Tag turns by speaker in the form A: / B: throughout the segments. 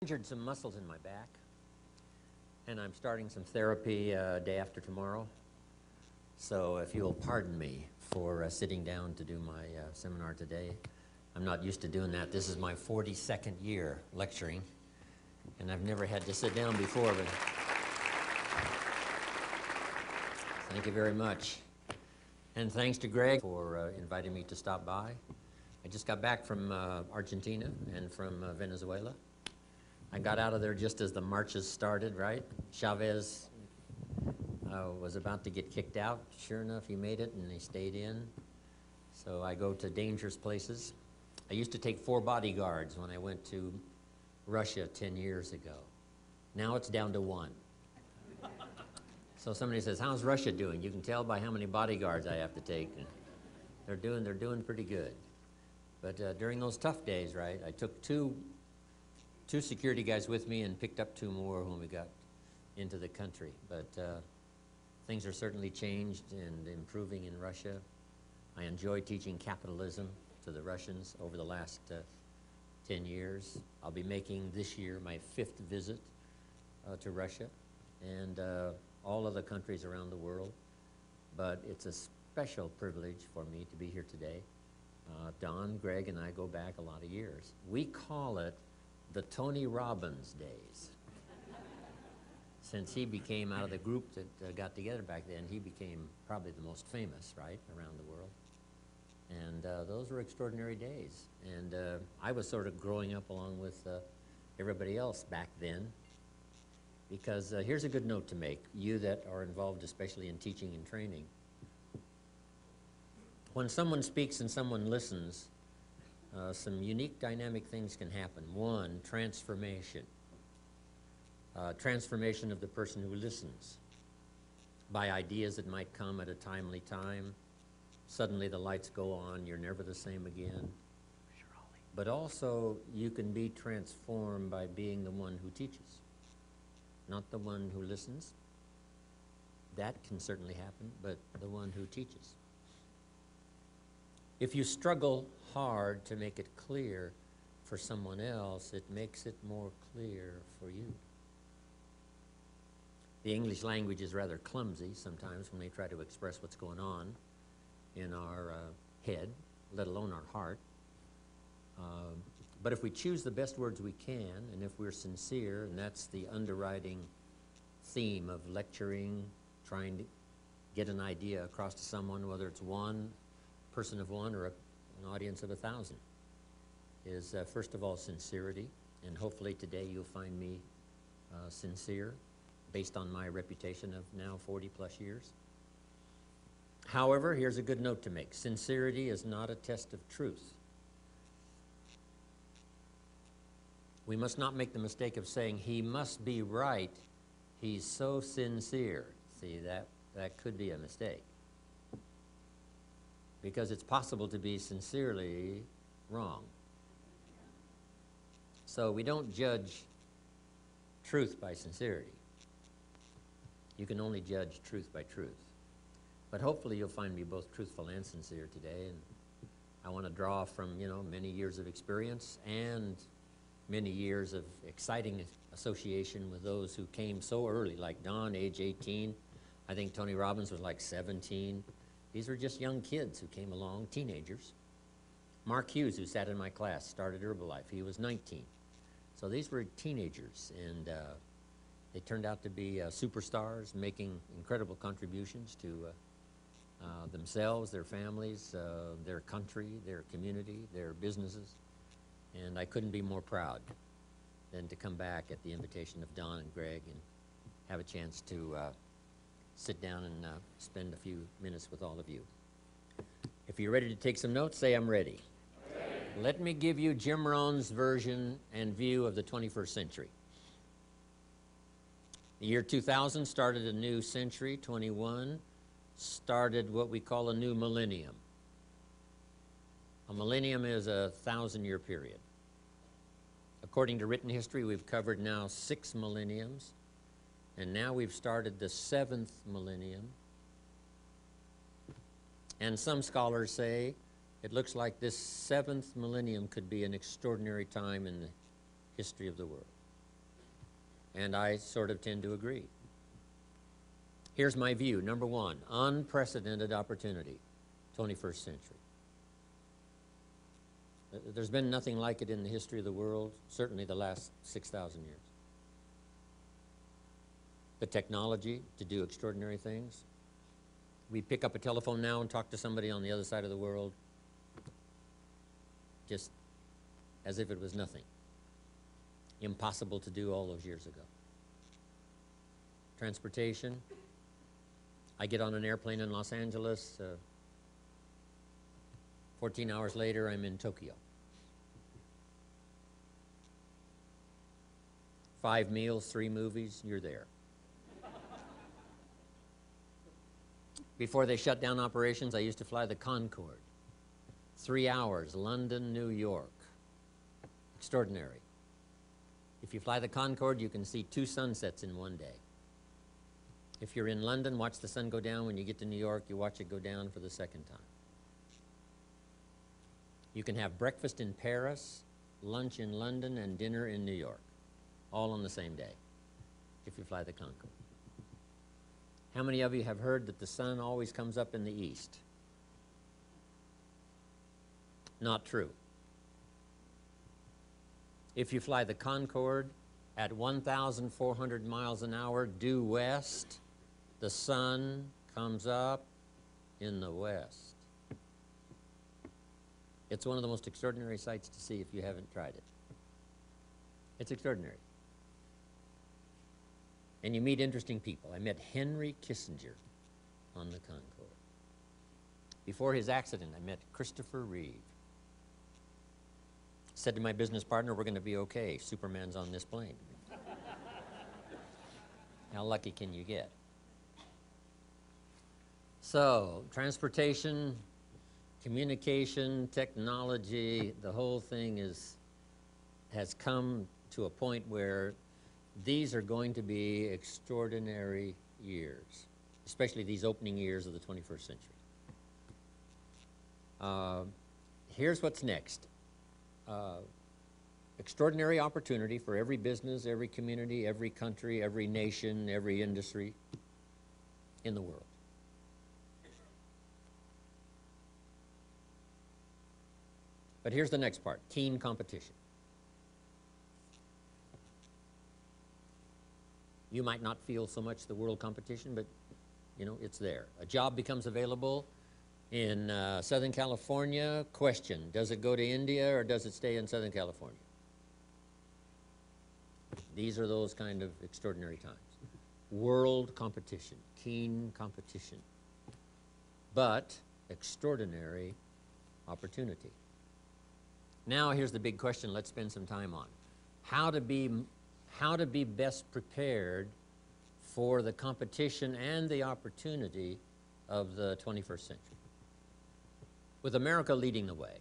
A: Injured some muscles in my back, and I'm starting some therapy day after tomorrow. So if you'll pardon me for sitting down to do my seminar today. I'm not used to doing that. This is my 42nd year lecturing, and I've never had to sit down before, but thank you very much. And thanks to Greg for inviting me to stop by. I just got back from Argentina and from Venezuela. I got out of there just as the marches started, right? Chavez was about to get kicked out. Sure enough, he made it, and he stayed in. So I go to dangerous places. I used to take 4 bodyguards when I went to Russia 10 years ago. Now it's down to 1. So somebody says, how's Russia doing? You can tell by how many bodyguards I have to take. And they're doing pretty good. But during those tough days, right, I took two security guys with me and picked up 2 more when we got into the country. But things are certainly changed and improving in Russia. I enjoy teaching capitalism to the Russians over the last 10 years. I'll be making this year my 5th visit to Russia and all other countries around the world. But it's a special privilege for me to be here today. Don, Greg, and I go back a lot of years. We call it the Tony Robbins days. Since he became out of the group that got together back then, he became probably the most famous, right, around the world. And those were extraordinary days. And I was sort of growing up along with everybody else back then. Because here's a good note to make, you that are involved especially in teaching and training. When someone speaks and someone listens, some unique dynamic things can happen. One, transformation. Transformation of the person who listens by ideas that might come at a timely time. Suddenly the lights go on, you're never the same again. But also you can be transformed by being the one who teaches, not the one who listens. That can certainly happen, but the one who teaches. If you struggle hard to make it clear for someone else, it makes it more clear for you. The English language is rather clumsy sometimes when we try to express what's going on in our head, let alone our heart. But if we choose the best words we can, and if we're sincere, and that's the underwriting theme of lecturing, trying to get an idea across to someone, whether it's one person of 1 or an audience of 1,000, is first of all sincerity, and hopefully today you'll find me sincere based on my reputation of now 40+ years. However, here's a good note to make. Sincerity is not a test of truth. We must not make the mistake of saying, he must be right, he's so sincere. See, that could be a mistake. Because it's possible to be sincerely wrong. So we don't judge truth by sincerity. You can only judge truth by truth. But hopefully you'll find me both truthful and sincere today. And I want to draw from, many years of experience and many years of exciting association with those who came so early, like Don, age 18. I think Tony Robbins was like 17. These were just young kids who came along, teenagers. Mark Hughes, who sat in my class, started Herbalife. He was 19. So these were teenagers, and they turned out to be superstars, making incredible contributions to themselves, their families, their country, their community, their businesses. And I couldn't be more proud than to come back at the invitation of Don and Greg and have a chance to sit down and spend a few minutes with all of you. If you're ready to take some notes, say I'm ready. Let me give you Jim Rohn's version and view of the 21st century. The year 2000 started a new century. 21 started what we call a new millennium. A millennium is a 1,000-year period. According to written history, we've covered now 6 millenniums. And now we've started the 7th millennium. And some scholars say it looks like this 7th millennium could be an extraordinary time in the history of the world. and I sort of tend to agree. Here's my view. Number one, unprecedented opportunity, 21st century. There's been nothing like it in the history of the world, certainly the last 6,000 years. The technology to do extraordinary things. We pick up a telephone now and talk to somebody on the other side of the world just as if it was nothing. Impossible to do all those years ago. Transportation. I get on an airplane in Los Angeles. 14 hours later, I'm in Tokyo. 5 meals, 3 movies, you're there. Before they shut down operations, I used to fly the Concorde. 3 hours, London, New York. Extraordinary. If you fly the Concorde, you can see 2 sunsets in one day. If you're in London, watch the sun go down. When you get to New York, you watch it go down for the second time. You can have breakfast in Paris, lunch in London, and dinner in New York, all on the same day, if you fly the Concorde. How many of you have heard that the sun always comes up in the east? Not true. If you fly the Concorde at 1,400 miles an hour due west, the sun comes up in the west. It's one of the most extraordinary sights to see if you haven't tried it. It's extraordinary. And you meet interesting people. I met Henry Kissinger on the Concorde. Before his accident, I met Christopher Reeve. Said to my business partner, we're going to be okay. Superman's on this plane. How lucky can you get? So, transportation, communication, technology, the whole thing has come to a point where these are going to be extraordinary years, especially these opening years of the 21st century. Here's what's next. Extraordinary opportunity for every business, every community, every country, every nation, every industry in the world. But here's the next part, keen competition. You might not feel so much the world competition, but you know, it's there. A job becomes available in Southern California. Question, does it go to India or does it stay in Southern California? These are those kind of extraordinary times. World competition, keen competition, but extraordinary opportunity. Now here's the big question let's spend some time on. How to be best prepared for the competition and the opportunity of the 21st century. With America leading the way.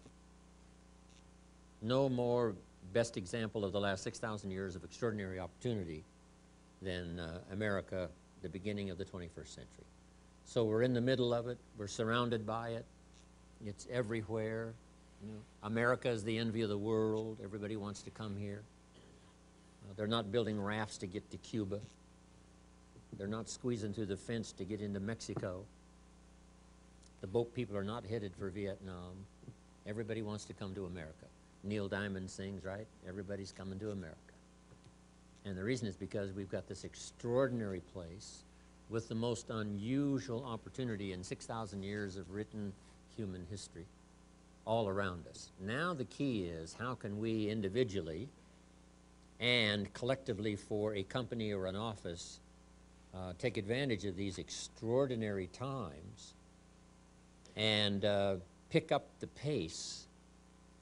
A: No more best example of the last 6,000 years of extraordinary opportunity than America, the beginning of the 21st century. So we're in the middle of it. We're surrounded by it. It's everywhere. You know, America is the envy of the world. Everybody wants to come here. They're not building rafts to get to Cuba. They're not squeezing through the fence to get into Mexico. The boat people are not headed for Vietnam. Everybody wants to come to America. Neil Diamond sings, right? Everybody's coming to America. And the reason is because we've got this extraordinary place with the most unusual opportunity in 6,000 years of written human history all around us. Now the key is how can we individually and collectively for a company or an office take advantage of these extraordinary times and pick up the pace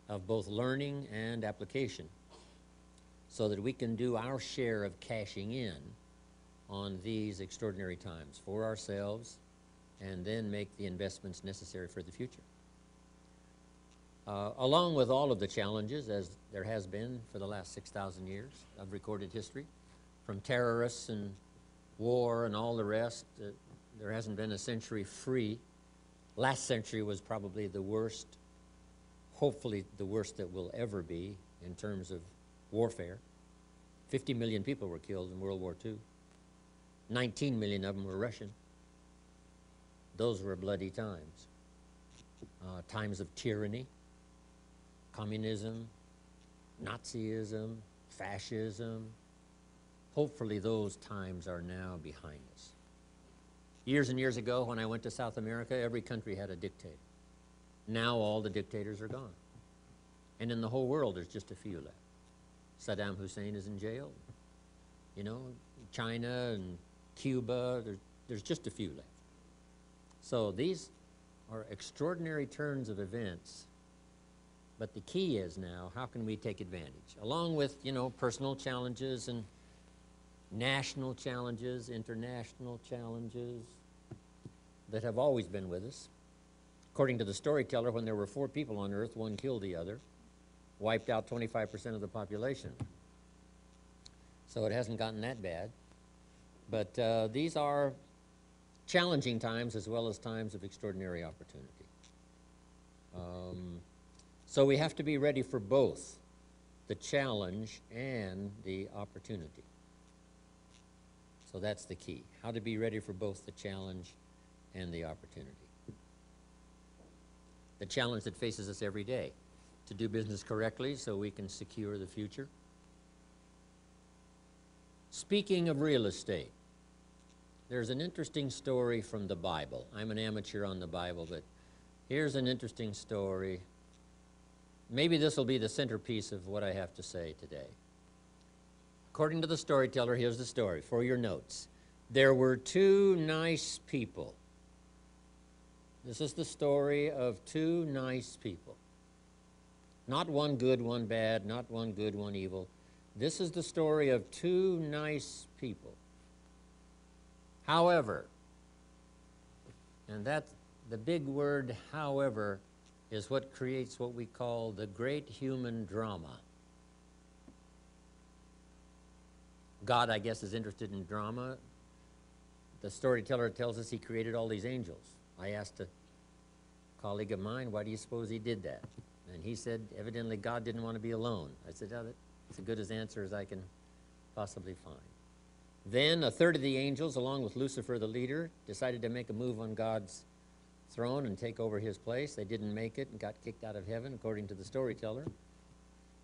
A: of both learning and application so that we can do our share of cashing in on these extraordinary times for ourselves and then make the investments necessary for the future. Along with all of the challenges, as there has been for the last 6,000 years of recorded history, from terrorists and war and all the rest, there hasn't been a century free. Last century was probably the worst, hopefully the worst that will ever be in terms of warfare. 50 million people were killed in World War II. 19 million of them were Russian. Those were bloody times. Times of tyranny, communism, Nazism, fascism. Hopefully those times are now behind us. Years and years ago, when I went to South America, every country had a dictator. Now all the dictators are gone. And in the whole world, there's just a few left. Saddam Hussein is in jail. You know, China and Cuba, there's just a few left. So these are extraordinary turns of events. But the key is now, how can we take advantage? Along with, you know, personal challenges and national challenges, international challenges that have always been with us. According to the storyteller, when there were 4 people on earth, one killed the other, wiped out 25% of the population. So it hasn't gotten that bad. But these are challenging times as well as times of extraordinary opportunity. So we have to be ready for both the challenge and the opportunity. So that's the key, how to be ready for both the challenge and the opportunity. The challenge that faces us every day, to do business correctly so we can secure the future. Speaking of real estate, there's an interesting story from the Bible. I'm an amateur on the Bible, but here's an interesting story. Maybe this will be the centerpiece of what I have to say today. According to the storyteller, here's the story for your notes. There were 2 nice people. This is the story of 2 nice people. Not one good, one bad, not one good, one evil. This is the story of 2 nice people. However, and that the big word however is what creates what we call the great human drama. God, I guess, is interested in drama. The storyteller tells us he created all these angels. I asked a colleague of mine, why do you suppose he did that? And he said, evidently God didn't want to be alone. I said, oh, that's as good an answer as I can possibly find. Then 1/3 of the angels, along with Lucifer, the leader, decided to make a move on God's throne and take over his place. They didn't make it and got kicked out of heaven, according to the storyteller.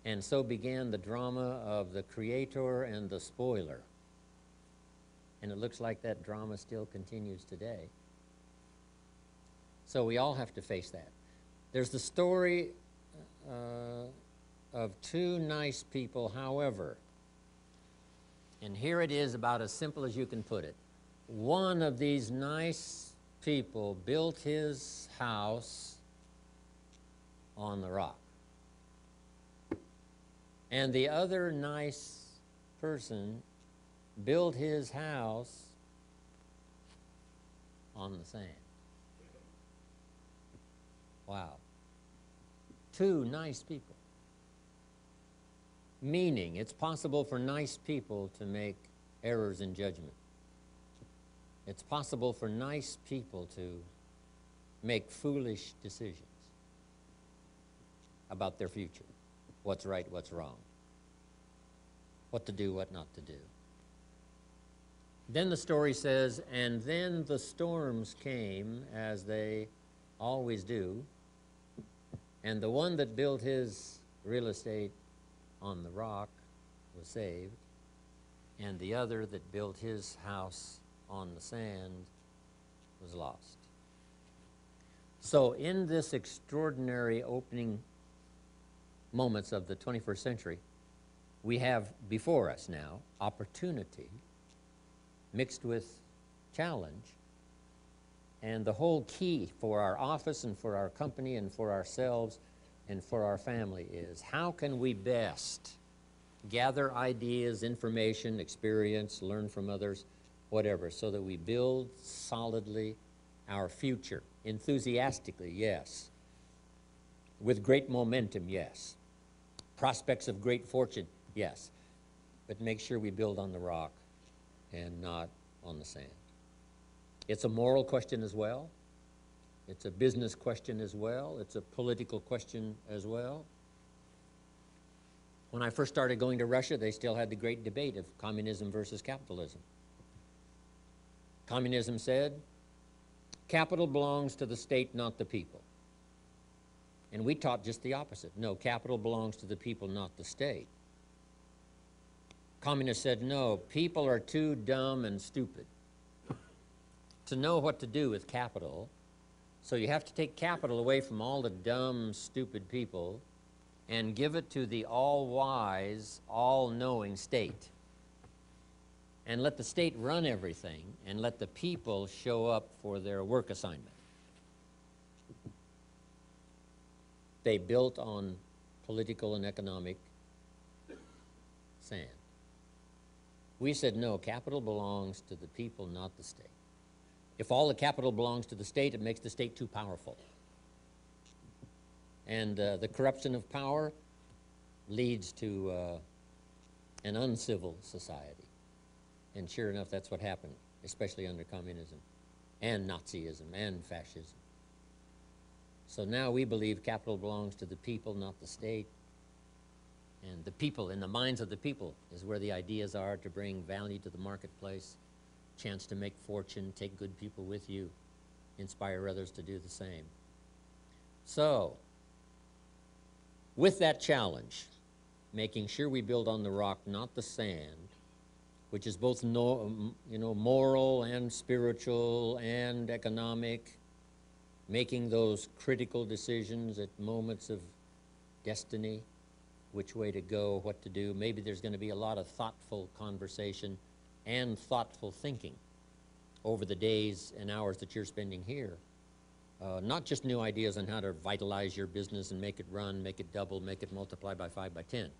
A: And so began the drama of the creator and the spoiler. And it looks like that drama still continues today. So we all have to face that. There's the story of 2 nice people, however. And here it is, about as simple as you can put it. One of these nice people built his house on the rock. And the other nice person built his house on the sand. Wow. 2 nice people. Meaning, it's possible for nice people to make errors in judgment. It's possible for nice people to make foolish decisions about their future. What's right, what's wrong. What to do, what not to do. Then the story says, and then the storms came, as they always do, and the one that built his real estate on the rock was saved, and the other that built his house on the sand was lost. So in this extraordinary opening moments of the 21st century, we have before us now opportunity mixed with challenge. And the whole key for our office and for our company and for ourselves and for our family is, how can we best gather ideas, information, experience, learn from others, whatever, so that we build solidly our future, enthusiastically, yes, with great momentum, yes, prospects of great fortune, yes, but make sure we build on the rock and not on the sand. It's a moral question as well. It's a business question as well. It's a political question as well. When I first started going to Russia, they still had the great debate of communism versus capitalism. Communism said, capital belongs to the state, not the people. And we taught just the opposite. No, capital belongs to the people, not the state. Communists said, no, people are too dumb and stupid to know what to do with capital. So you have to take capital away from all the dumb, stupid people and give it to the all-wise, all-knowing state. And let the state run everything and let the people show up for their work assignment. They built on political and economic sand. We said, no, capital belongs to the people, not the state. If all the capital belongs to the state, it makes the state too powerful. And the corruption of power leads to an uncivil society. And sure enough, that's what happened, especially under communism and Nazism and fascism. So now we believe capital belongs to the people, not the state. And the people, in the minds of the people, is where the ideas are to bring value to the marketplace, chance to make fortune, take good people with you, inspire others to do the same. So, with that challenge, making sure we build on the rock, not the sand, which is both moral and spiritual and economic, making those critical decisions at moments of destiny, which way to go, what to do. Maybe there's going to be a lot of thoughtful conversation and thoughtful thinking over the days and hours that you're spending here. Not just new ideas on how to vitalize your business and make it run, make it double, make it multiply by 5 by 10,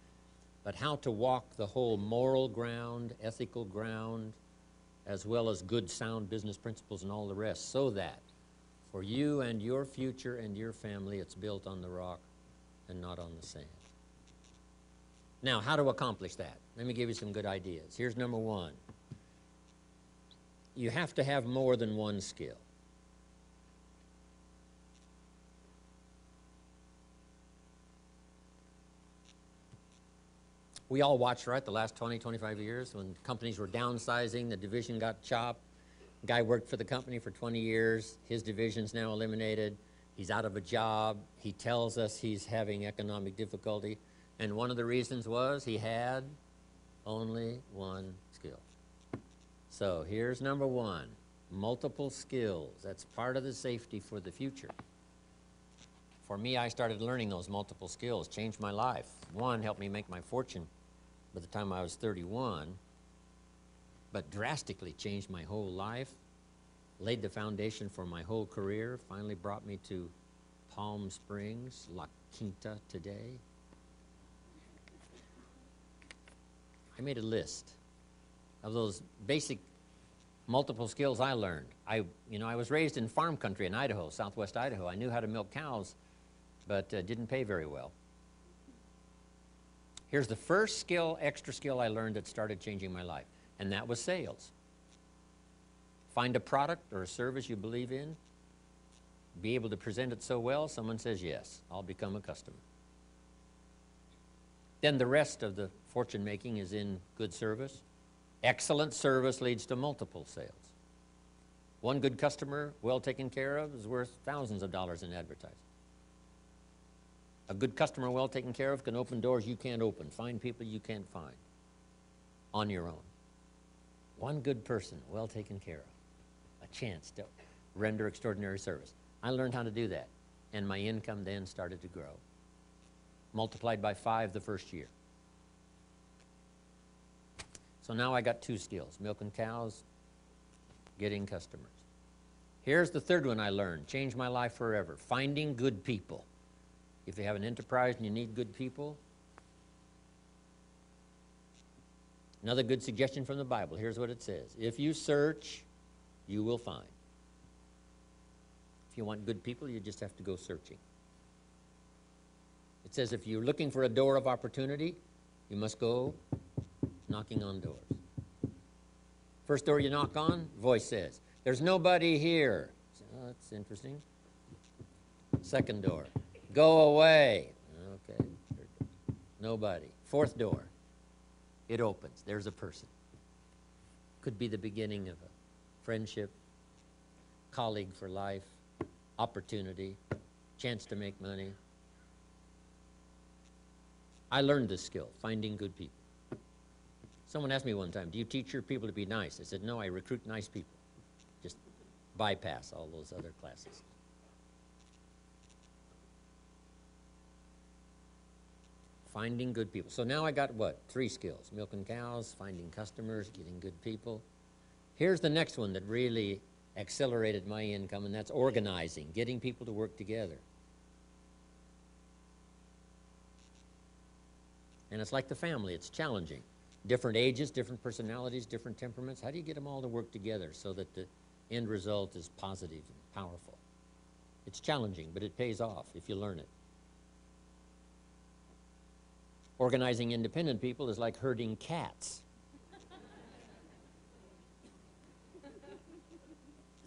A: but how to walk the whole moral ground, ethical ground, as well as good, sound business principles and all the rest, so that for you and your future and your family, it's built on the rock and not on the sand. Now, how to accomplish that? Let me give you some good ideas. Here's number one. You have to have more than one skill. We all watched, right, the last 20, 25 years when companies were downsizing, the division got chopped. Guy worked for the company for 20 years. His division's now eliminated. He's out of a job. He tells us he's having economic difficulty. And one of the reasons was he had only one skill. So here's number one, multiple skills. That's part of the safety for the future. For me, I started learning those multiple skills, changed my life. One helped me make my fortune by the time I was 31, but drastically changed my whole life, laid the foundation for my whole career, finally brought me to Palm Springs, La Quinta today. I made a list of those basic multiple skills I learned. I was raised in farm country in Idaho, southwest Idaho. I knew how to milk cows, but didn't pay very well. Here's the first skill, extra skill I learned that started changing my life, and that was sales. Find a product or a service you believe in, be able to present it so well, someone says, yes, I'll become a customer. Then the rest of the fortune making is in good service. Excellent service leads to multiple sales. One good customer, well taken care of, is worth thousands of dollars in advertising. A good customer well taken care of can open doors you can't open, find people you can't find on your own. One good person well taken care of, a chance to render extraordinary service. I learned how to do that, and my income then started to grow. Multiplied by 5 the first year. So now I got 2 skills, milking cows, getting customers. Here's the third one I learned, changed my life forever, finding good people. If you have an enterprise and you need good people, another good suggestion from the Bible, here's what it says. If you search, you will find. If you want good people, you just have to go searching. It says if you're looking for a door of opportunity, you must go knocking on doors. First door you knock on, voice says, there's nobody here. Oh, that's interesting. Second door, go away. Okay, nobody. Fourth door. It opens. There's a person. Could be the beginning of a friendship, colleague for life, opportunity, chance to make money. I learned this skill, finding good people. Someone asked me one time, do you teach your people to be nice? I said, no, I recruit nice people. Just bypass all those other classes. Finding good people. So now I got what? 3 skills. Milking cows, finding customers, getting good people. Here's the next one that really accelerated my income, and that's organizing, getting people to work together. And it's like the family, it's challenging. Different ages, different personalities, different temperaments. How do you get them all to work together so that the end result is positive and powerful? It's challenging, but it pays off if you learn it. Organizing independent people is like herding cats.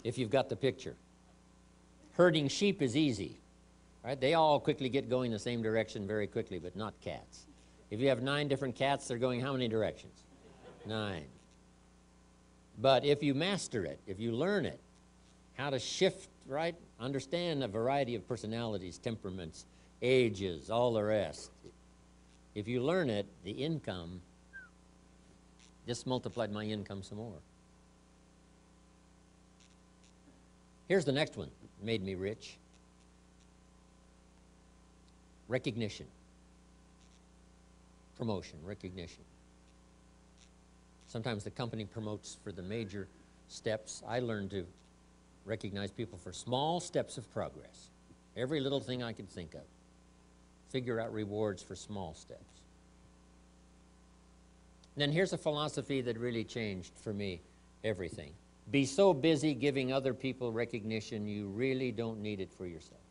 A: If you've got the picture. Herding sheep is easy, right? They all quickly get going the same direction very quickly, but not cats. If you have 9 different cats, they're going how many directions? 9. But if you master it, if you learn it, how to shift, right? Understand a variety of personalities, temperaments, ages, all the rest. If you learn it, the income, this multiplied my income some more. Here's the next one, made me rich. Recognition. Promotion, recognition. Sometimes the company promotes for the major steps. I learned to recognize people for small steps of progress. Every little thing I could think of. Figure out rewards for small steps. And then here's a philosophy that really changed for me everything. Be so busy giving other people recognition, you really don't need it for yourself.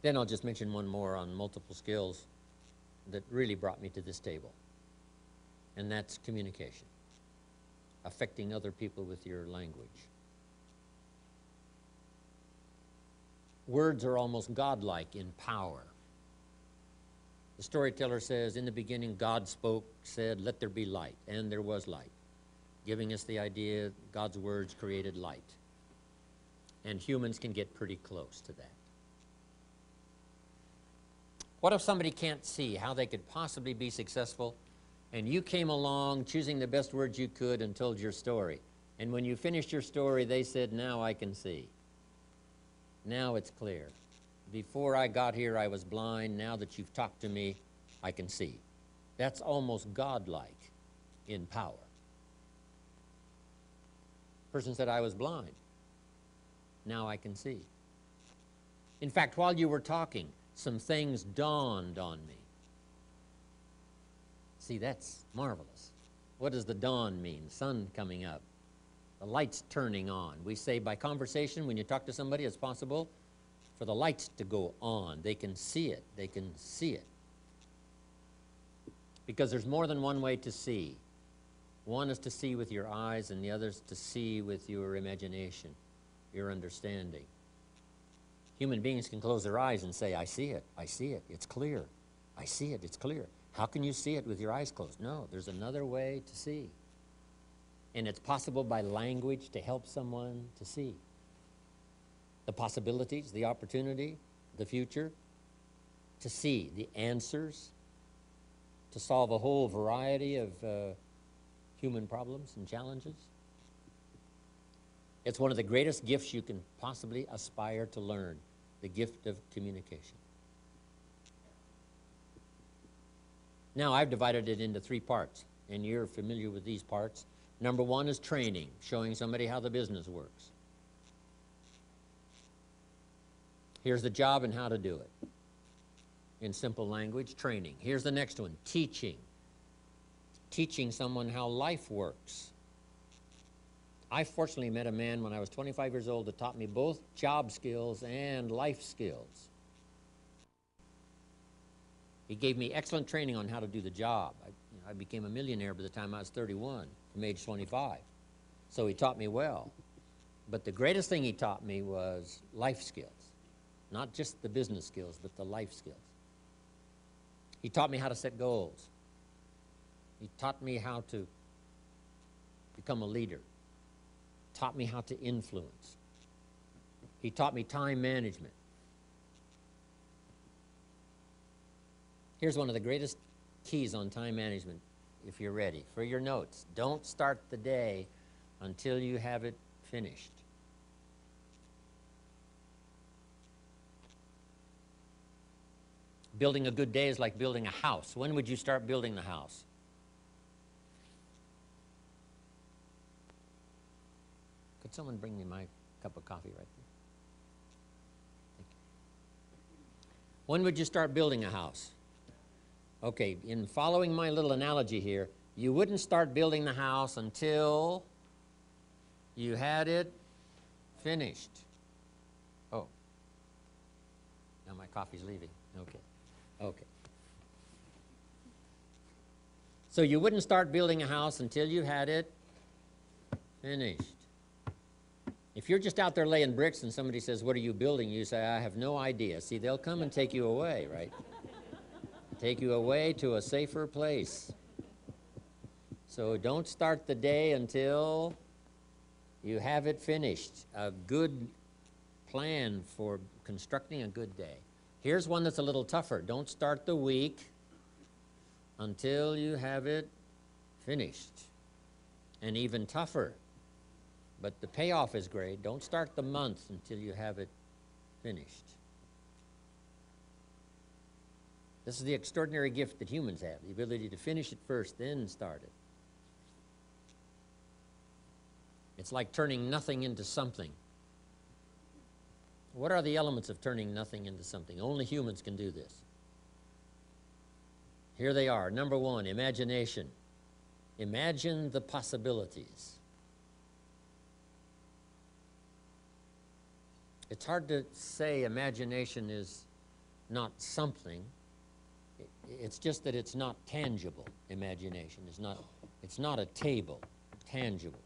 A: Then I'll just mention one more on multiple skills that really brought me to this table, and that's communication. Affecting other people with your language. Words are almost godlike in power. The storyteller says, in the beginning God spoke, said, let there be light, and there was light, giving us the idea God's words created light. And humans can get pretty close to that. What if somebody can't see how they could possibly be successful, and you came along choosing the best words you could and told your story? And when you finished your story, they said, now I can see. Now it's clear. Before I got here, I was blind. Now that you've talked to me, I can see. That's almost godlike in power. Person said, I was blind. Now I can see. In fact, while you were talking, some things dawned on me. See, that's marvelous. What does the dawn mean? Sun coming up. The lights turning on. We say by conversation, when you talk to somebody, it's possible for the lights to go on. They can see it. They can see it. Because there's more than one way to see. One is to see with your eyes, and the other is to see with your imagination, your understanding. Human beings can close their eyes and say, I see it, it's clear. I see it, it's clear. How can you see it with your eyes closed? No, there's another way to see. And it's possible by language to help someone to see. The possibilities, the opportunity, the future, to see the answers, to solve a whole variety of human problems and challenges. It's one of the greatest gifts you can possibly aspire to learn, the gift of communication. Now, I've divided it into 3 parts, and you're familiar with these parts. Number 1 is training, showing somebody how the business works. Here's the job and how to do it. In simple language, training. Here's the next one, teaching. Teaching someone how life works. I fortunately met a man when I was 25 years old that taught me both job skills and life skills. He gave me excellent training on how to do the job. I became a millionaire by the time I was 31, from age 25. So he taught me well. But the greatest thing he taught me was life skills. Not just the business skills, but the life skills. He taught me how to set goals. He taught me how to become a leader. Taught me how to influence. He taught me time management. Here's one of the greatest keys on time management, if you're ready. For your notes, don't start the day until you have it finished. Building a good day is like building a house. When would you start building the house? Could someone bring me my cup of coffee right there? Thank you. When would you start building a house? Okay, in following my little analogy here, you wouldn't start building the house until you had it finished. Oh, now my coffee's leaving. Okay, okay. So you wouldn't start building a house until you had it finished. If you're just out there laying bricks and somebody says, "What are you building?" you say, "I have no idea." See, they'll come and take you away, right? Take you away to a safer place. So don't start the day until you have it finished. A good plan for constructing a good day. Here's one that's a little tougher. Don't start the week until you have it finished. And even tougher, but the payoff is great. Don't start the month until you have it finished. This is the extraordinary gift that humans have, the ability to finish it first, then start it. It's like turning nothing into something. What are the elements of turning nothing into something? Only humans can do this. Here they are. Number one, imagination. Imagine the possibilities. It's hard to say imagination is not something. It's just that it's not tangible. Imagination it's not a table, tangible.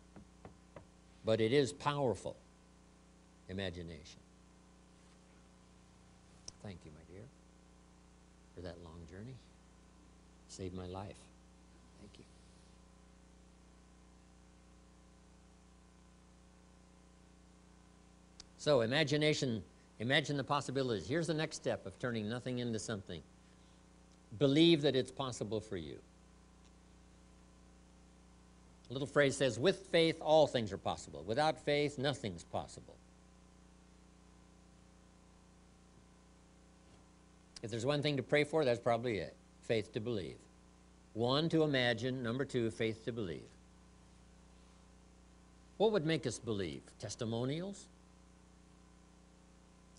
A: But it is powerful. Imagination. Thank you, my dear, for that long journey. Saved my life. Thank you. So imagination, imagine the possibilities. Here's the next step of turning nothing into something. Believe that it's possible for you. A little phrase says, with faith, all things are possible. Without faith, nothing's possible. If there's one thing to pray for, that's probably it. Faith to believe. One, to imagine. Number two, faith to believe. What would make us believe? Testimonials?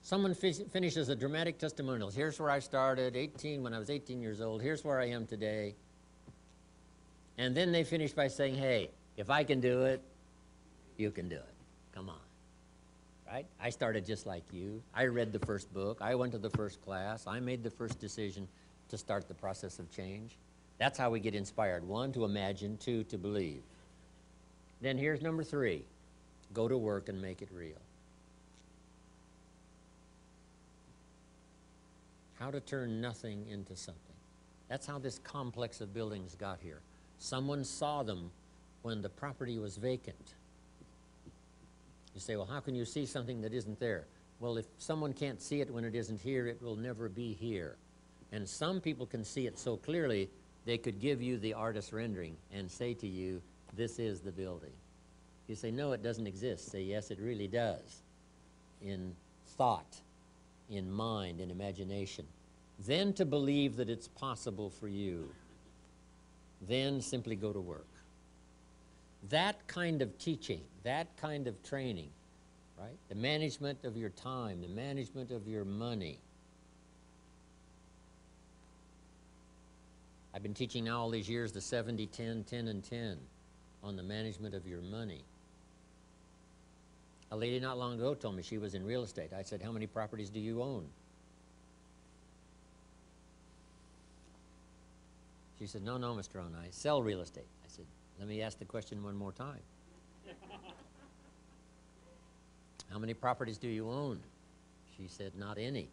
A: Someone finishes a dramatic testimonial. Here's where I started, when I was 18 years old. Here's where I am today. And then they finish by saying, hey, if I can do it, you can do it. Come on. Right? I started just like you. I read the first book. I went to the first class. I made the first decision to start the process of change. That's how we get inspired. One, to imagine. Two, to believe. Then here's number three. Go to work and make it real. How to turn nothing into something. That's how this complex of buildings got here. Someone saw them when the property was vacant. You say, well, how can you see something that isn't there? Well, if someone can't see it when it isn't here, it will never be here. And some people can see it so clearly, they could give you the artist's rendering and say to you, this is the building. You say, no, it doesn't exist. Say, yes, it really does. In thought, in mind, in imagination. Then to believe that it's possible for you. Then simply go to work. That kind of teaching, that kind of training, right? The management of your time, the management of your money. I've been teaching now all these years the 70, 10, 10, and 10 on the management of your money. A lady not long ago told me she was in real estate. I said, how many properties do you own? She said, no, Mr. Rohn, I sell real estate. I said, let me ask the question one more time. How many properties do you own? She said, not any.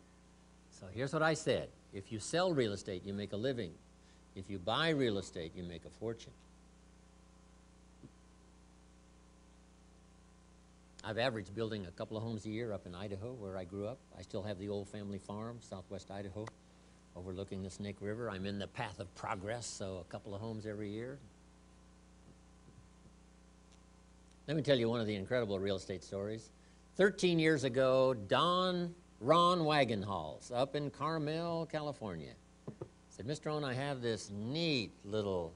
A: So here's what I said. If you sell real estate, you make a living. If you buy real estate, you make a fortune. I've averaged building a couple of homes a year up in Idaho, where I grew up. I still have the old family farm, southwest Idaho, overlooking the Snake River. I'm in the path of progress, so a couple of homes every year. Let me tell you one of the incredible real estate stories. 13 years ago, Rohn Wagenhals up in Carmel, California, said, Mr. Rohn, I have this neat little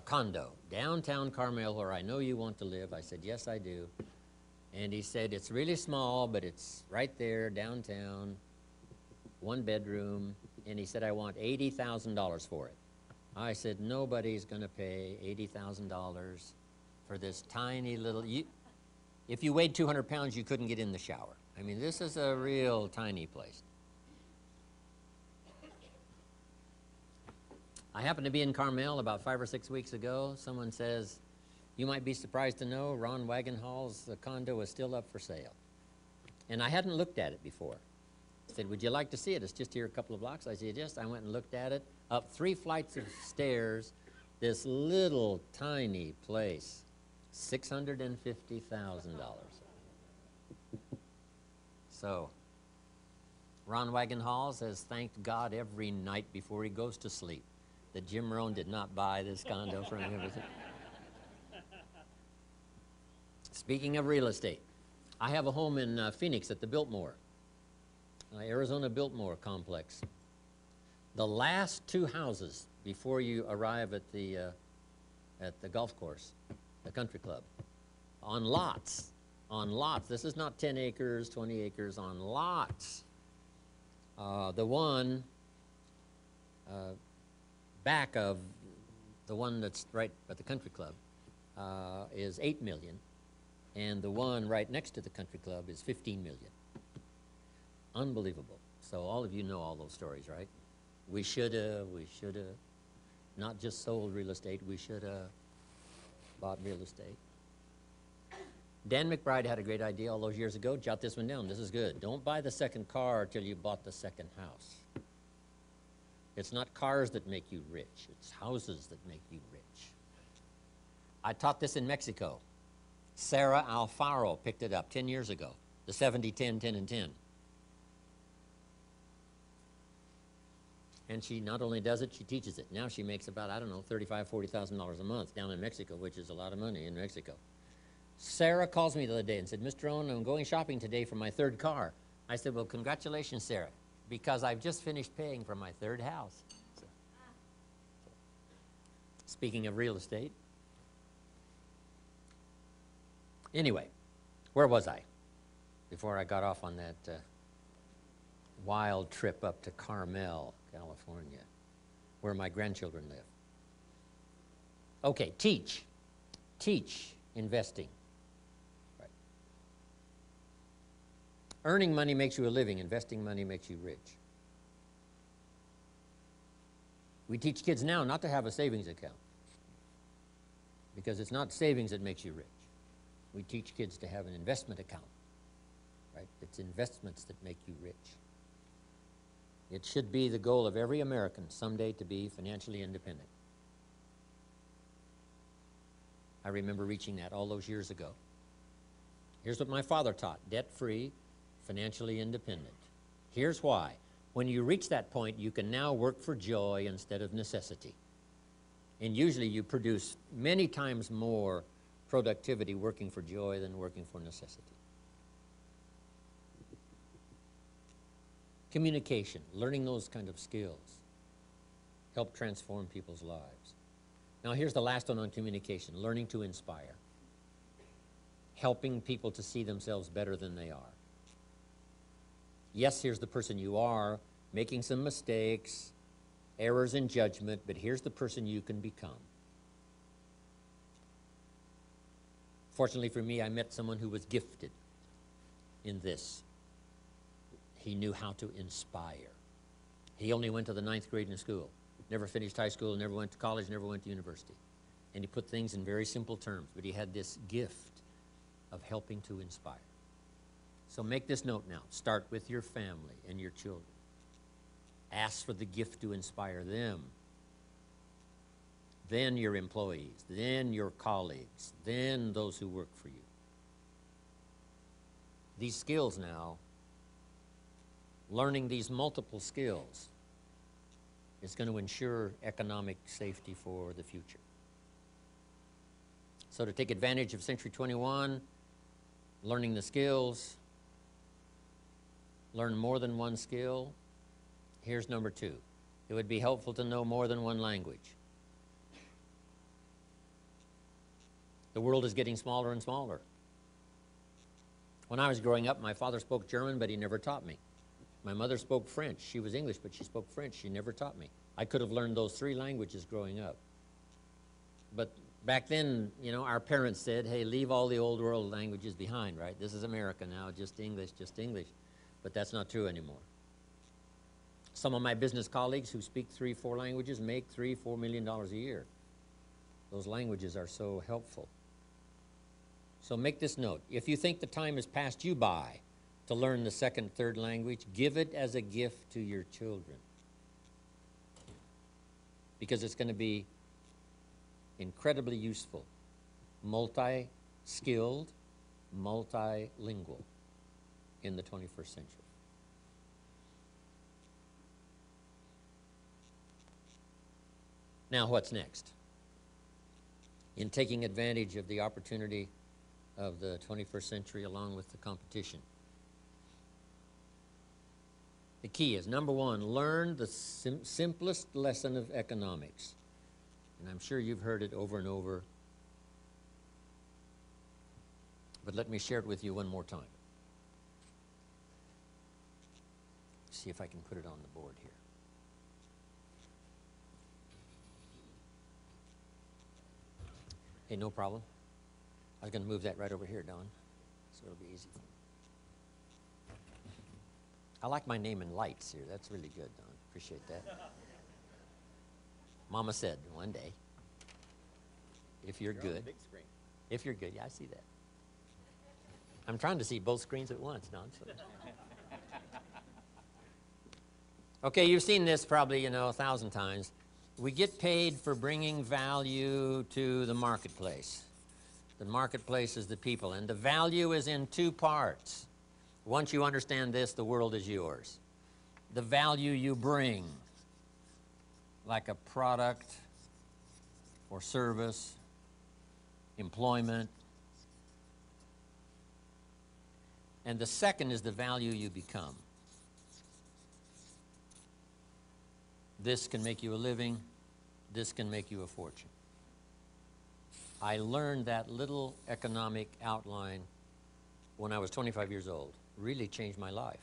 A: condo downtown Carmel where I know you want to live. I said, yes, I do. And he said, it's really small, but it's right there downtown, one bedroom. And he said, I want $80,000 for it. I said, nobody's going to pay $80,000 for this tiny little... If you weighed 200 pounds, you couldn't get in the shower. I mean, this is a real tiny place. I happened to be in Carmel about 5 or 6 weeks ago. Someone says, you might be surprised to know Ron Wagenhall's condo is still up for sale. And I hadn't looked at it before. I said, would you like to see it? It's just here a couple of blocks. I said, yes. I went and looked at it. Up 3 flights of stairs, this little tiny place, $650,000. So, Ron Wagenhals has thanked God every night before he goes to sleep that Jim Rohn did not buy this condo from him. Speaking of real estate, I have a home in Phoenix at the Biltmore, Arizona Biltmore complex. The last 2 houses before you arrive at the golf course, the country club, on lots. This is not 10 acres, 20 acres, on lots. The one back of the one that's right at the country club is $8 million, and the one right next to the country club is $15 million. Unbelievable. So all of you know all those stories, right? We shoulda not just sold real estate, we shoulda bought real estate. Dan McBride had a great idea all those years ago. Jot this one down. This is good. Don't buy the second car till you bought the second house. It's not cars that make you rich. It's houses that make you rich. I taught this in Mexico. Sarah Alfaro picked it up 10 years ago. The 70, 10, 10, and 10. And she not only does it, she teaches it. Now she makes about, I don't know, $35,000, $40,000 a month down in Mexico, which is a lot of money in Mexico. Sarah calls me the other day and said, Mr. Rohn, I'm going shopping today for my 3rd car. I said, well, congratulations, Sarah, because I've just finished paying for my 3rd house. So, speaking of real estate. Anyway, where was I before I got off on that wild trip up to Carmel, California, where my grandchildren live? Okay, teach investing. Right. Earning money makes you a living. Investing money makes you rich. We teach kids now not to have a savings account because it's not savings that makes you rich. We teach kids to have an investment account, right? It's investments that make you rich. It should be the goal of every American someday to be financially independent. I remember reaching that all those years ago. Here's what my father taught: debt-free, financially independent. Here's why. When you reach that point, you can now work for joy instead of necessity. And usually you produce many times more productivity working for joy than working for necessity. Communication, learning those kind of skills, help transform people's lives. Now here's the last one on communication: learning to inspire, helping people to see themselves better than they are. Yes, here's the person you are, making some mistakes, errors in judgment, but here's the person you can become. Fortunately for me, I met someone who was gifted in this. He knew how to inspire. He only went to the 9th grade in school, never finished high school, never went to college, never went to university. And he put things in very simple terms, but he had this gift of helping to inspire. So make this note now. Start with your family and your children. Ask for the gift to inspire them. Then your employees, then your colleagues, then those who work for you. These skills now, learning these multiple skills, is going to ensure economic safety for the future. So to take advantage of Century 21, learning the skills, learn more than one skill. Here's number 2. It would be helpful to know more than one language. The world is getting smaller and smaller. When I was growing up, my father spoke German, but he never taught me. My mother spoke French. She was English, but she spoke French. She never taught me. I could have learned those 3 languages growing up. But back then, you know, our parents said, hey, leave all the old world languages behind, right? This is America now, just English, just English. But that's not true anymore. Some of my business colleagues who speak 3, 4 languages make $3, $4 million a year. Those languages are so helpful. So make this note. If you think the time has passed you by to learn the 2nd, 3rd language, give it as a gift to your children. Because it's going to be incredibly useful. Multi-skilled, multilingual in the 21st century. Now, what's next? In taking advantage of the opportunity of the 21st century along with the competition. The key is, number 1, learn the simplest lesson of economics. And I'm sure you've heard it over and over. But let me share it with you one more time. See if I can put it on the board here. Hey, no problem. I was going to move that right over here, Don, so it'll be easy for me. I like my name in lights here. That's really good, Don. Appreciate that. Mama said one day, if you're good. Big screen. If you're good, yeah, I see that. I'm trying to see both screens at once, Don. So. Okay, you've seen this probably, 1,000 times. We get paid for bringing value to the marketplace. The marketplace is the people, and the value is in 2 parts. Once you understand this, the world is yours. The value you bring, like a product or service, employment. And the second is the value you become. This can make you a living. This can make you a fortune. I learned that little economic outline when I was 25 years old. Really changed my life.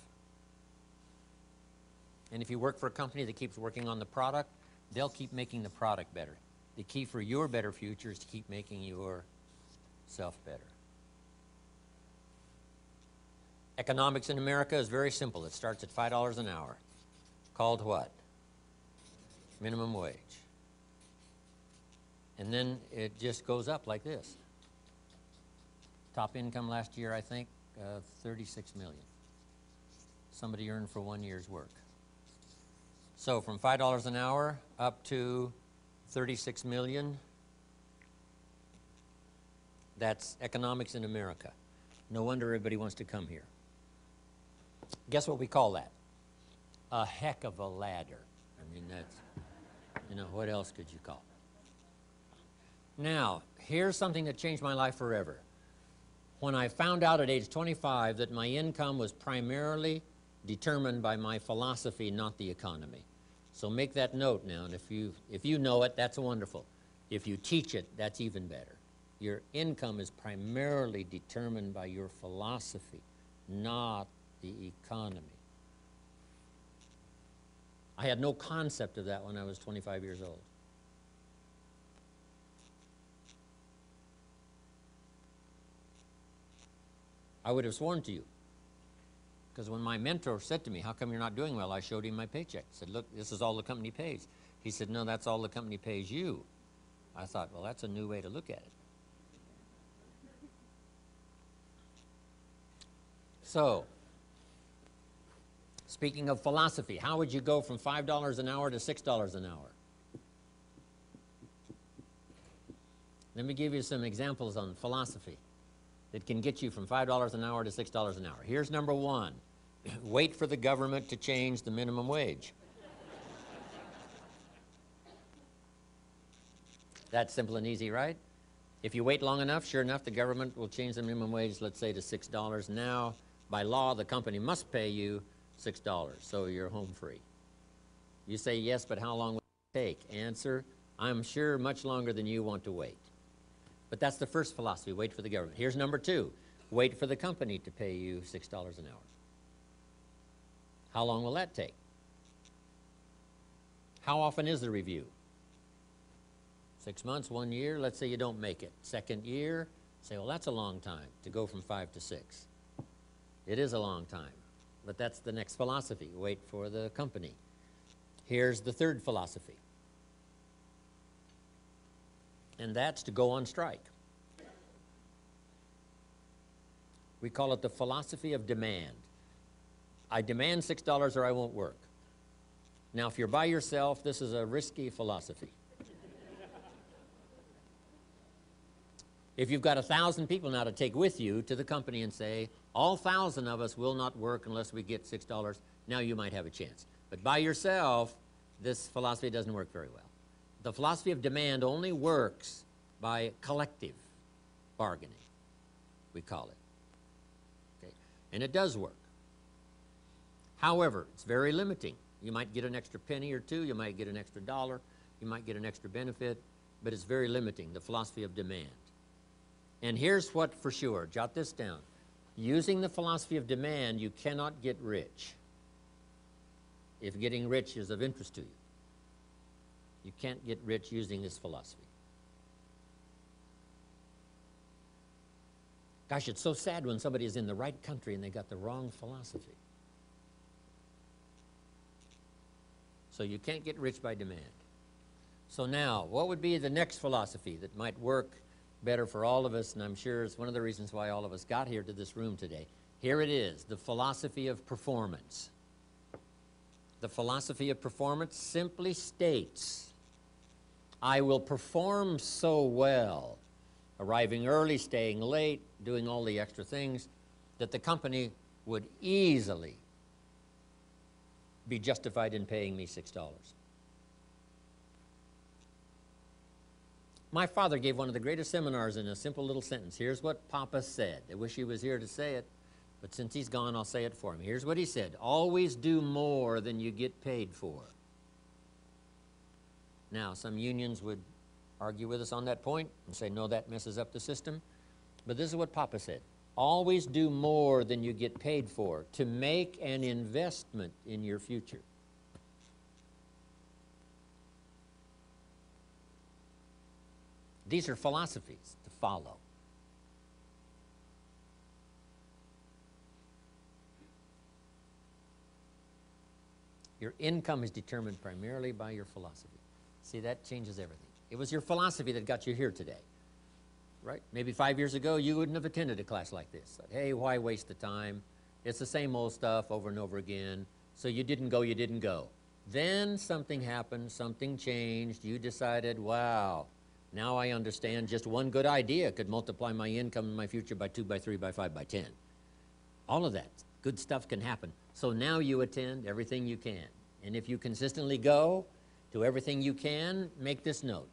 A: And if you work for a company that keeps working on the product, they'll keep making the product better. The key for your better future is to keep making yourself better. Economics in America is very simple. It starts at $5 an hour. Called what? Minimum wage. And then it just goes up like this. Top income last year, I think, 36 million. Somebody earned for 1 year's work. So from $5 an hour up to 36 million, that's economics in America. No wonder everybody wants to come here. Guess what we call that? A heck of a ladder. I mean, that's, what else could you call it? Now, here's something that changed my life forever. When I found out at age 25 that my income was primarily determined by my philosophy, not the economy. So make that note now, and if you know it, that's wonderful. If you teach it, that's even better. Your income is primarily determined by your philosophy, not the economy. I had no concept of that when I was 25 years old. I would have sworn to you. Because when my mentor said to me, how come you're not doing well, I showed him my paycheck. I said, look, this is all the company pays. He said, no, that's all the company pays you. I thought, well, that's a new way to look at it. So, speaking of philosophy, how would you go from $5 an hour to $6 an hour? Let me give you some examples on philosophy that can get you from $5 an hour to $6 an hour. Here's number one. Wait for the government to change the minimum wage. That's simple and easy, right? If you wait long enough, sure enough, the government will change the minimum wage, let's say, to $6. Now, by law, the company must pay you $6, so you're home free. You say, yes, but how long will it take? Answer, I'm sure much longer than you want to wait. But that's the first philosophy, wait for the government. Here's number two, wait for the company to pay you $6 an hour. How long will that take? How often is the review? 6 months, 1 year, let's say you don't make it. Second year, say, well, that's a long time to go from 5 to 6. It is a long time, but that's the next philosophy, wait for the company. Here's the third philosophy, and that's to go on strike. We call it the philosophy of demand. I demand $6 or I won't work. Now, if you're by yourself, this is a risky philosophy. If you've got 1,000 people now to take with you to the company and say, all 1,000 of us will not work unless we get $6, now you might have a chance. But by yourself, this philosophy doesn't work very well. The philosophy of demand only works by collective bargaining, we call it. Okay? And it does work. However, it's very limiting. You might get an extra penny or two, you might get an extra dollar, you might get an extra benefit, but it's very limiting, the philosophy of demand. And here's what for sure, jot this down. Using the philosophy of demand, you cannot get rich if getting rich is of interest to you. You can't get rich using this philosophy. Gosh, it's so sad when somebody is in the right country and they got the wrong philosophy. So you can't get rich by demand. So now, what would be the next philosophy that might work better for all of us, and I'm sure it's one of the reasons why all of us got here to this room today. Here it is, the philosophy of performance. The philosophy of performance simply states, I will perform so well, arriving early, staying late, doing all the extra things, that the company would easily be justified in paying me $6. My father gave one of the greatest seminars in a simple little sentence. Here's what Papa said. I wish he was here to say it, but since he's gone, I'll say it for him. Here's what he said. Always do more than you get paid for. Now, some unions would argue with us on that point and say, no, that messes up the system. But this is what Papa said. Always do more than you get paid for to make an investment in your future. These are philosophies to follow. Your income is determined primarily by your philosophy. See, that changes everything. It was your philosophy that got you here today, right? Maybe 5 years ago, you wouldn't have attended a class like this. Like, hey, why waste the time? It's the same old stuff over and over again. So you didn't go, you didn't go. Then something happened, something changed. You decided, wow, now I understand just one good idea could multiply my income in my future by 2, by 3, by 5, by 10. All of that good stuff can happen. So now you attend everything you can. And if you consistently go to everything you can, make this note.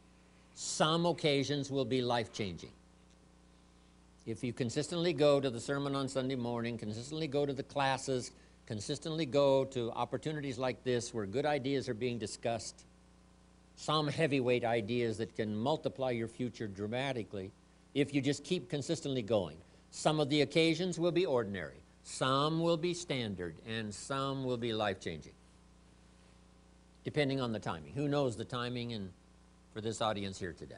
A: Some occasions will be life-changing. If you consistently go to the sermon on Sunday morning, consistently go to the classes, consistently go to opportunities like this where good ideas are being discussed, some heavyweight ideas that can multiply your future dramatically if you just keep consistently going. Some of the occasions will be ordinary, some will be standard, and some will be life-changing, depending on the timing. Who knows the timing and for this audience here today?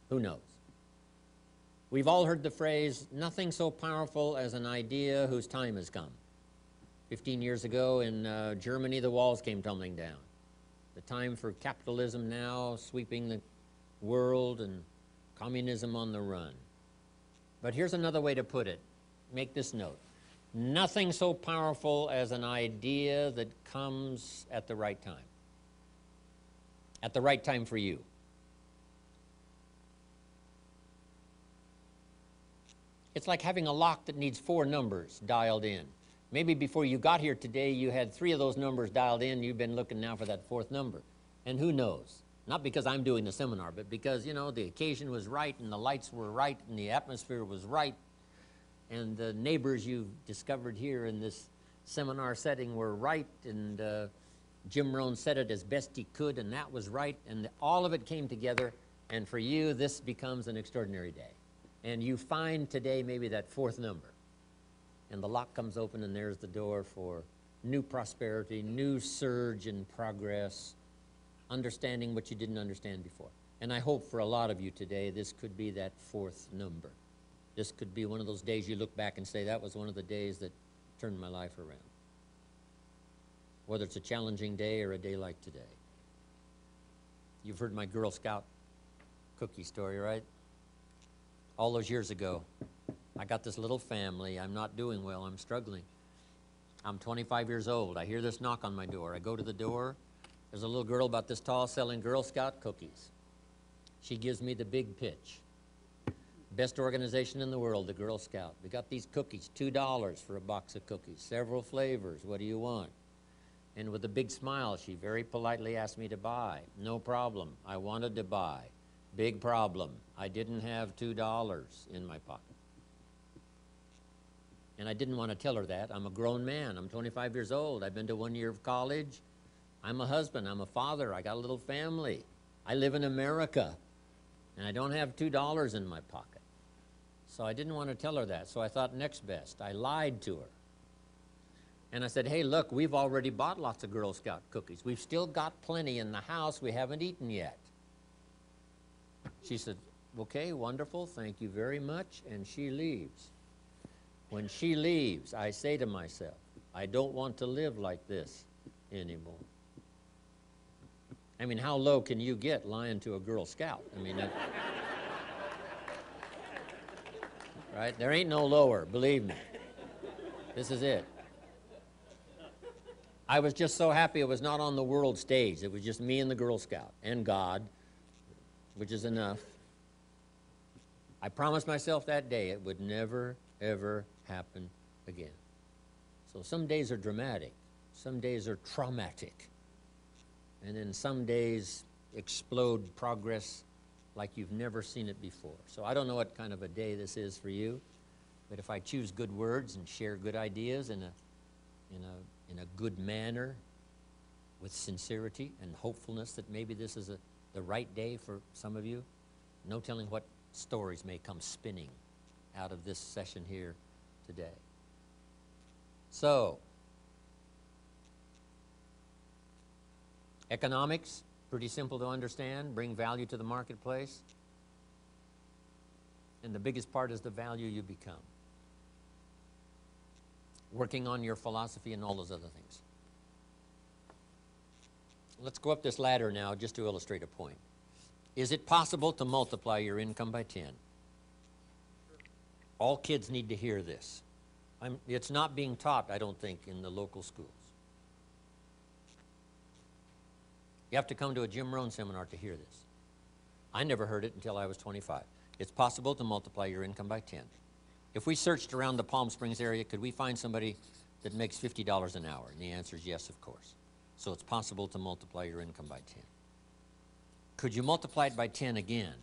A: Who knows? We've all heard the phrase, nothing so powerful as an idea whose time has come. 15 years ago in Germany, the walls came tumbling down. The time for capitalism now sweeping the world and communism on the run. But here's another way to put it. make this note. Nothing so powerful as an idea that comes at the right time. At the right time for you. It's like having a lock that needs 4 numbers dialed in. Maybe before you got here today, you had 3 of those numbers dialed in. You've been looking now for that 4th number. And who knows? Not because I'm doing the seminar, but because, you know, the occasion was right, and the lights were right, and the atmosphere was right, and the neighbors you've discovered here in this seminar setting were right, and Jim Rohn said it as best he could, and that was right, and all of it came together, and for you, this becomes an extraordinary day. And you find today maybe that 4th number, and the lock comes open, and there's the door for new prosperity, new surge in progress, understanding what you didn't understand before. And I hope for a lot of you today, this could be that 4th number. This could be one of those days you look back and say, that was one of the days that turned my life around. Whether it's a challenging day or a day like today. You've heard my Girl Scout cookie story, right? All those years ago, I got this little family. I'm not doing well. I'm struggling. I'm 25 years old. I hear this knock on my door. I go to the door. There's a little girl about this tall selling Girl Scout cookies. She gives me the big pitch. Best organization in the world, the Girl Scout. We got these cookies, $2 for a box of cookies, several flavors. What do you want? And with a big smile, she very politely asked me to buy. No problem. I wanted to buy. Big problem. I didn't have $2 in my pocket. And I didn't want to tell her that. I'm a grown man. I'm 25 years old. I've been to 1 year of college. I'm a husband. I'm a father. I got a little family. I live in America. And I don't have $2 in my pocket. So I didn't want to tell her that. So I thought next best. I lied to her. And I said, hey, look, we've already bought lots of Girl Scout cookies. We've still got plenty in the house we haven't eaten yet. She said, okay, wonderful, thank you very much, and she leaves. When she leaves, I say to myself, I don't want to live like this anymore. I mean, how low can you get lying to a Girl Scout? I mean, right? There ain't no lower, believe me. This is it. I was just so happy it was not on the world stage. It was just me and the Girl Scout and God, which is enough. I promised myself that day it would never, ever happen again. So some days are dramatic. Some days are traumatic. And then some days explode progress like you've never seen it before. So I don't know what kind of a day this is for you, but if I choose good words and share good ideas in a good manner, with sincerity and hopefulness that maybe this is the right day for some of you, no telling what stories may come spinning out of this session here today. So, economics, pretty simple to understand, bring value to the marketplace. And the biggest part is the value you become. Working on your philosophy and all those other things. Let's go up this ladder now just to illustrate a point. Is it possible to multiply your income by 10? All kids need to hear this. It's not being taught, I don't think, in the local schools. You have to come to a Jim Rohn seminar to hear this. I never heard it until I was 25. It's possible to multiply your income by 10. If we searched around the Palm Springs area, could we find somebody that makes $50 an hour? And the answer is yes, of course. So it's possible to multiply your income by 10. Could you multiply it by 10 again?